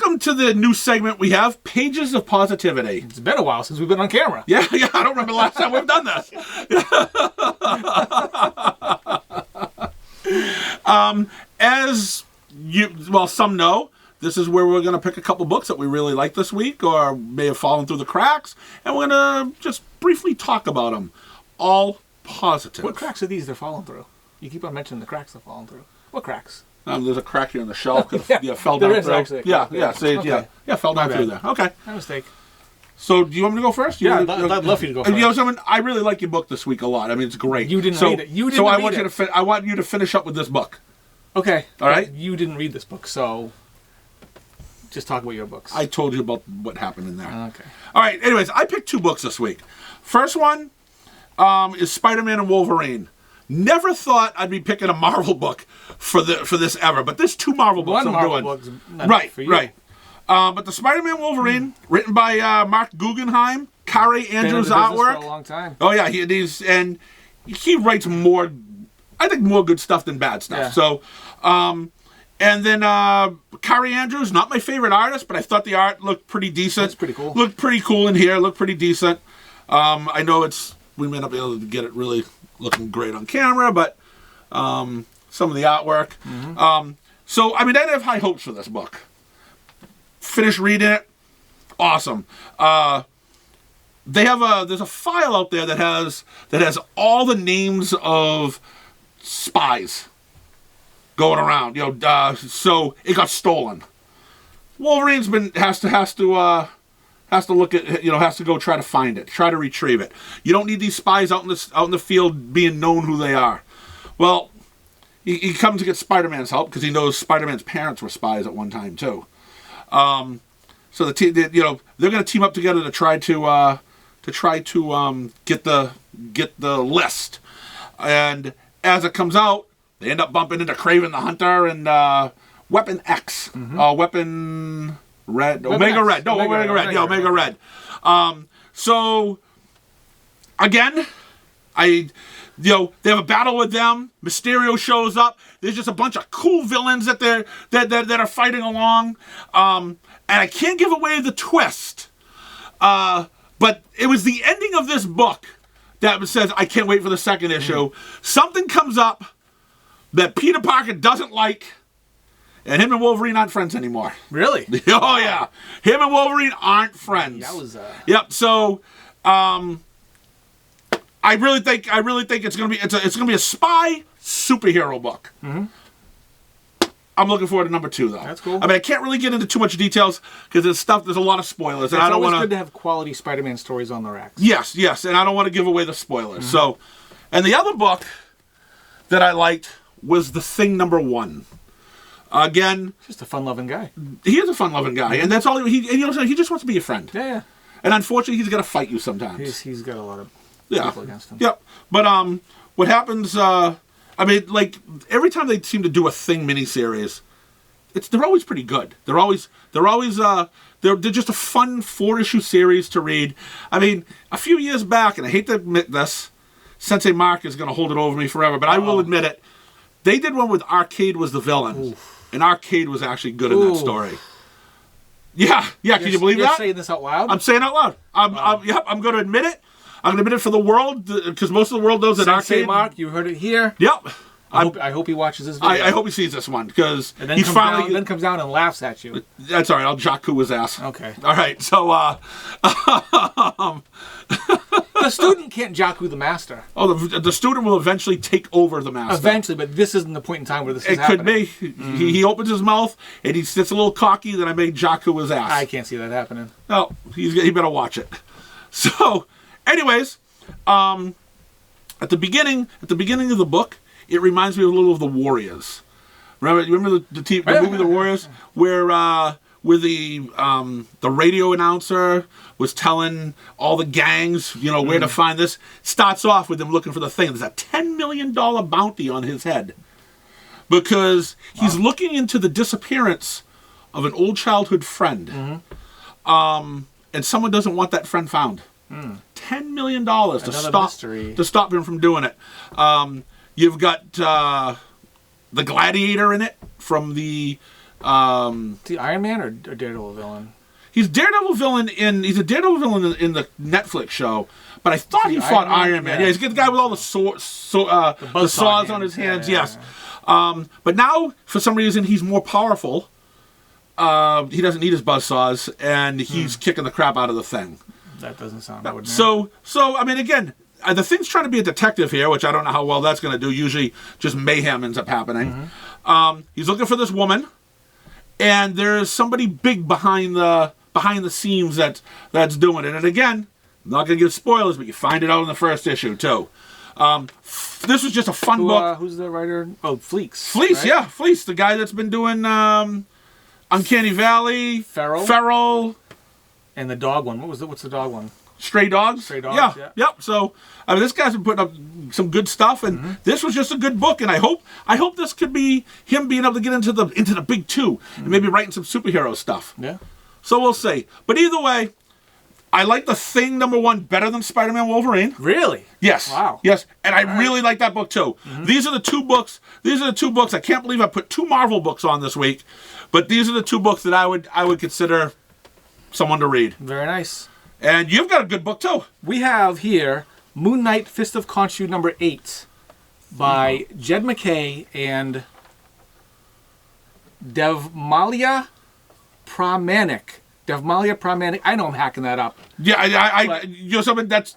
Welcome to the new segment we have, Pages of Positivity. It's been a while since we've been on camera. Yeah, I don't remember the last time we've done this. As some know, this is where we're going to pick a couple books that we really like this week or may have fallen through the cracks, and we're going to just briefly talk about them. All positive. What cracks are these they're falling through? You keep on mentioning the cracks they're falling through. What cracks? There's a crack here on the shelf. Fell there down is through. actually a crack Fell down through there. Okay. My mistake. So, do you want me to go first? I'd love for you to go first. You know something? I really like your book this week a lot. I mean, it's great. You didn't read it. I want you to finish up with this book. Okay. All right? You didn't read this book, so just talk about your books. I told you about what happened in there. Okay. All right. Anyways, I picked 2 books this week. First one is Spider-Man and Wolverine. Never thought I'd be picking a Marvel book for this ever, but there's 2 Marvel books I'm doing. Book's right, for you. right. But the Spider-Man Wolverine, written by Mark Guggenheim, Kari Andrews artwork. For a long time. Oh yeah, he writes more good stuff than bad stuff. Yeah. So, and then Kari Andrews, not my favorite artist, but I thought the art looked pretty decent. That's pretty cool. Looked pretty cool in here. Looked pretty decent. I know we may not be able to get it really looking great on camera, but some of the artwork. Mm-hmm. So I didn't have high hopes for this book. Finished reading it. Awesome. There's a file out there that has all the names of spies going around. So it got stolen. Wolverine's has to look at, has to go try to find it, try to retrieve it. You don't need these spies out in the field being known who they are. Well, he comes to get Spider-Man's help because he knows Spider-Man's parents were spies at one time too. So they're going to team up together to try to get the list. And as it comes out, they end up bumping into Kraven the Hunter and Weapon X, Weapon Red, Omega Red. No, Omega Red. Yeah, Omega Red. So again, they have a battle with them. Mysterio shows up. There's just a bunch of cool villains that are fighting along. And I can't give away the twist. But it was the ending of this book that says, I can't wait for the second issue. Something comes up that Peter Parker doesn't like. And him and Wolverine aren't friends anymore. Really? Oh yeah, him and Wolverine aren't friends. That was. Yep. So, I really think it's gonna be a spy superhero book. Mm-hmm. I'm looking forward to number 2 though. That's cool. I can't really get into too much details because there's a lot of spoilers, and I don't want to. It's good to have quality Spider-Man stories on the racks. Yes, and I don't want to give away the spoilers. Mm-hmm. So, and the other book that I liked was The Thing #1. Again, just a fun-loving guy. He is a fun-loving guy, and that's all he just wants to be your friend. Yeah. And unfortunately, he's got to fight you sometimes. He's got a lot of people against him. Yep. But what happens? Every time they seem to do a Thing miniseries, they're always pretty good. They're just a fun 4-issue series to read. A few years back, and I hate to admit this, Sensei Mark is going to hold it over me forever, but I will admit it. They did one with Arcade was the villain. Oof. And Arcade was actually good in that story. Yeah. Can you believe that? You're saying this out loud? I'm saying it out loud. I'm going to admit it. I'm going to admit it for the world because most of the world knows that Sensei Arcade. Mark, you heard it here. Yep. I hope he watches this video. I hope he sees this one because he finally comes down and laughs at you. That's all right. I'll Jakku his ass. Okay. All right. So the student can't Jakku the master. Oh, the student will eventually take over the master. Eventually, but this isn't the point in time where this is happening. It could be. He opens his mouth and he gets a little cocky. Then I made Jakku his ass. I can't see that happening. No, he better watch it. So, anyways, at the beginning of the book, it reminds me a little of the Warriors. Remember the movie The Warriors, where the radio announcer was telling all the gangs, where to find this. Starts off with them looking for the thing. There's a $10 million bounty on his head because he's looking into the disappearance of an old childhood friend, and someone doesn't want that friend found. $10 million to stop him from doing it. You've got the Gladiator in it from the The Iron Man or Daredevil villain? He's Daredevil villain he's a Daredevil villain in the Netflix show, but I thought he fought Iron Man. Yeah, he's the guy with all the the saws on his hands. Yes. But now, for some reason, he's more powerful. He doesn't need his buzzsaws, and he's kicking the crap out of the Thing. That doesn't sound ordinary. So I mean, again, the Thing's trying to be a detective here, which I don't know how well that's going to do. Usually, just mayhem ends up happening. He's looking for this woman, and there's somebody big behind the scenes that's doing it. And again, I'm not going to give spoilers, but you find it out in the first issue too. This was just a fun book. Who's the writer? Oh, Fleece. Fleece, right? yeah, Fleece, the guy that's been doing Uncanny Valley, Feral, and the dog one. What's the dog one? Stray Dogs. Stray Dogs. Yeah. Yep. So I mean, this guy's been putting up some good stuff, and this was just a good book. And I hope this could be him being able to get into the big two and maybe writing some superhero stuff. Yeah. So we'll see. But either way, I like the Thing #1 better than Spider-Man Wolverine. Really? Yes. Wow. Yes, and I really like that book too. These are the two books. I can't believe I put 2 Marvel books on this week, but these are the 2 books that I would consider someone to read. Very nice. And you've got a good book too. We have here Moon Knight Fist of Khonshu #8 by Jed MacKay and Devmalia Pramanik. I know I'm hacking that up. Yeah, you're something that's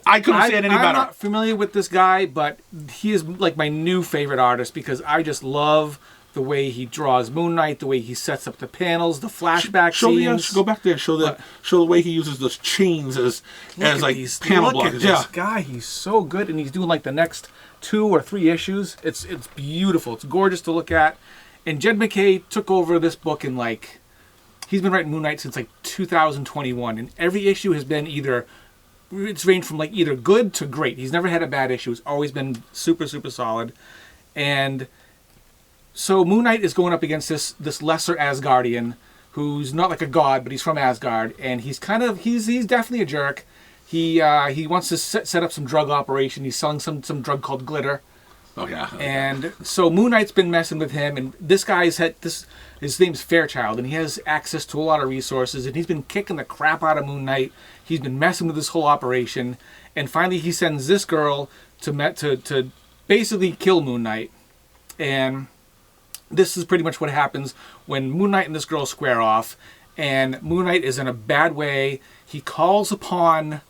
I couldn't say it any better. I'm not familiar with this guy, but he is like my new favorite artist because I just love the way he draws Moon Knight, the way he sets up the panels, the flashback scenes. Go back there and show the way he uses those chains as like panel blockers. Look at this guy, he's so good, and he's doing like the next 2 or 3 issues. It's beautiful. It's gorgeous to look at. And Jed MacKay took over this book in he's been writing Moon Knight since 2021, and every issue has been it's ranged from either good to great. He's never had a bad issue. It's always been super, super solid. And so Moon Knight is going up against this lesser Asgardian who's not like a god, but he's from Asgard, and he's definitely a jerk. He wants to set up some drug operation. He's selling some drug called glitter. Oh yeah. And so Moon Knight's been messing with him, and this guy's his name's Fairchild, and he has access to a lot of resources, and he's been kicking the crap out of Moon Knight. He's been messing with this whole operation, and finally he sends this girl to basically kill Moon Knight. And this is pretty much what happens when Moon Knight and this girl square off, and Moon Knight is in a bad way. He calls upon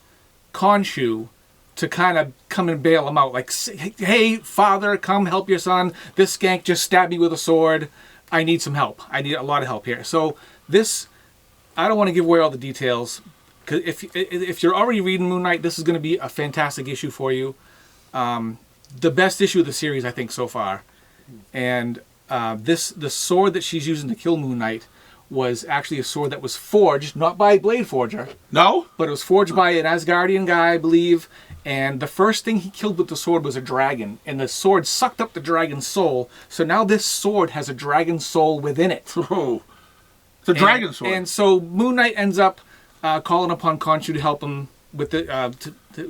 Khonshu to kind of come and bail him out. Like, hey, father, come help your son. This skank just stabbed me with a sword. I need some help. I need a lot of help here. So this, I don't want to give away all the details, because if you're already reading Moon Knight, this is going to be a fantastic issue for you. The best issue of the series, I think, so far. And the sword that she's using to kill Moon Knight was actually a sword that was forged, not by a blade forger. No? But it was forged by an Asgardian guy, I believe. And the first thing he killed with the sword was a dragon. And the sword sucked up the dragon's soul. So now this sword has a dragon soul within it. Oh. It's a dragon sword. And so Moon Knight ends up calling upon Khonshu to help him with to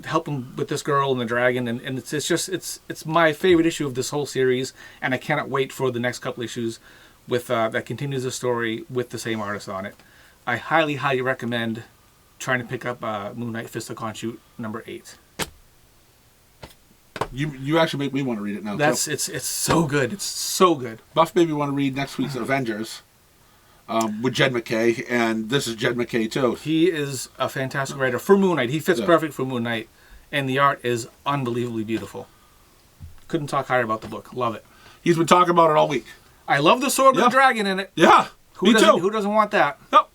help him with this girl and the dragon. And it's my favorite issue of this whole series. And I cannot wait for the next couple issues with that continues the story with the same artist on it. I highly, highly recommend trying to pick up Moon Knight Fist of Khonshu #8. You actually make me want to read it now. It's so good. It's so good. Buff made me want to read next week's Avengers with Jed MacKay, and this is Jed MacKay too. He is a fantastic writer for Moon Knight. He fits perfect for Moon Knight, and the art is unbelievably beautiful. Couldn't talk higher about the book. Love it. He's been talking about it all week. I love the sword with the dragon in it. Yeah, me too. Who doesn't want that? Yep.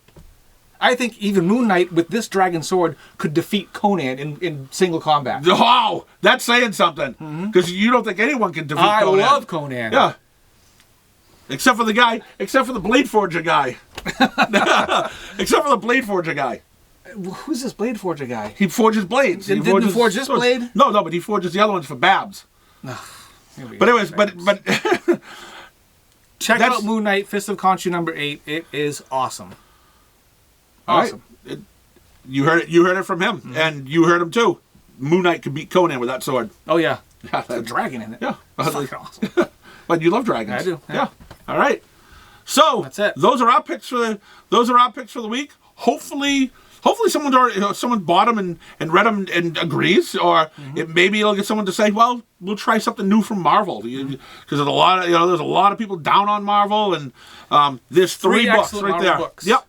I think even Moon Knight with this dragon sword could defeat Conan in single combat. Wow, that's saying something. Because you don't think anyone can defeat Conan. I love Conan. Yeah. Except for the Blade Forger guy. Except for the Blade Forger guy. Who's this Blade Forger guy? He forges blades. Didn't he forge this blade? No, but he forges the other ones for Babs. But anyways, but check out Moon Knight Fist of Khonshu #8. It is awesome. Awesome. Right. You heard it from him, and you heard him too. Moon Knight could beat Conan with that sword. Oh yeah, there's a dragon in it. Yeah, that's fucking awesome. But you love dragons. I do. Yeah. All right. So That's it. Those are our picks for the week. Hopefully someone's already someone bought them and read them and agrees, or maybe it'll get someone to say, well, we'll try something new from Marvel, because there's a lot of people down on Marvel, and there's three books right there. Books. Yep.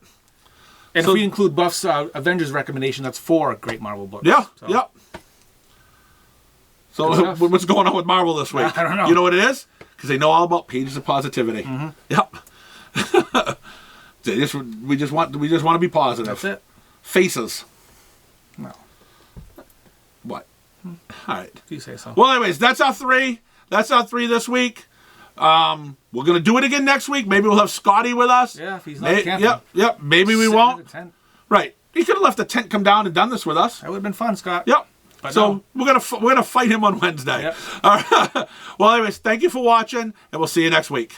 And if we include Buff's Avengers recommendation, that's 4 great Marvel books. Yeah. So. Yep. So what's going on with Marvel this week? I don't know. You know what it is? Because they know all about pages of positivity. Yep. we just want to be positive. That's it. Faces. No. What? All right. If you say so. Well, anyways, that's our 3. That's our 3 this week. We're gonna do it again next week. Maybe we'll have Scotty with us. Yeah, if he's not camping. Yep. Maybe we won't. Tent. Right. He could have left the tent, come down, and done this with us. That would have been fun, Scott. Yep. But so no. we're gonna fight him on Wednesday. Yep. All right. Well, anyways, thank you for watching, and we'll see you next week.